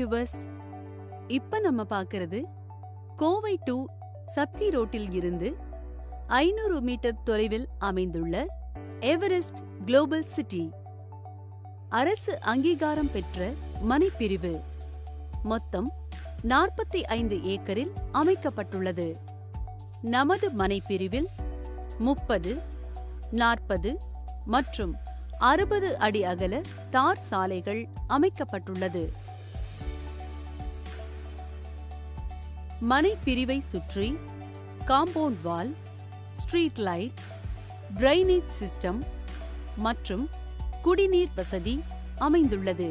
Viewers, இப்ப நம்ம பார்க்கிறது கோவை டு சத்தி ரோட்டில் இருந்து 500 மீட்டர் தொலைவில் அமைந்துள்ள எவரெஸ்ட் குளோபல் சிட்டி. அரசு அங்கீகாரம் பெற்ற மனைப்பிரிவு. மொத்தம் 45 ஏக்கரில் அமைக்கப்பட்டுள்ளது. நமது மனைப்பிரிவில் 30, 40 மற்றும் 60 அடி அகல தார் சாலைகள் அமைக்கப்பட்டுள்ளது. மனைப்பிரிவை சுற்றி compound wall, street light, drainage system மற்றும் குடிநீர் வசதி அமைந்துள்ளது.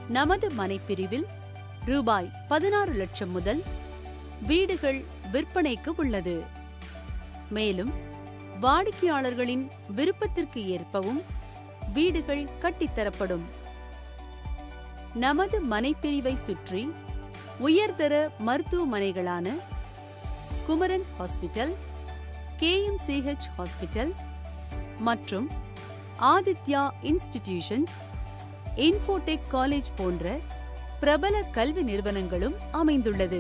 நமது மனைப்பிரிவில் ரூபாய் 16 லட்சம் முதல் வீடுகள் விற்பனைக்கு உள்ளது. மேலும் வாடிக்கையாளர்களின் விருப்பத்திற்கு ஏற்பவும் வீடுகள் கட்டித்தரப்படும். நமது மனைப்பிரிவை சுற்றி உயர்தர மருத்துவமனைகளான குமரன் ஹாஸ்பிட்டல், KMCH ஹாஸ்பிட்டல் மற்றும் ஆதித்யா இன்ஸ்டிடியூஷன்ஸ், இன்ஃபோடெக் காலேஜ் போன்ற பிரபல கல்வி நிறுவனங்களும் அமைந்துள்ளது.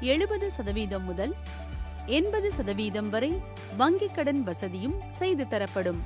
%70 முதல் 80% வரை வங்கிக் கடன் வசதியும் செய்து தரப்படும்.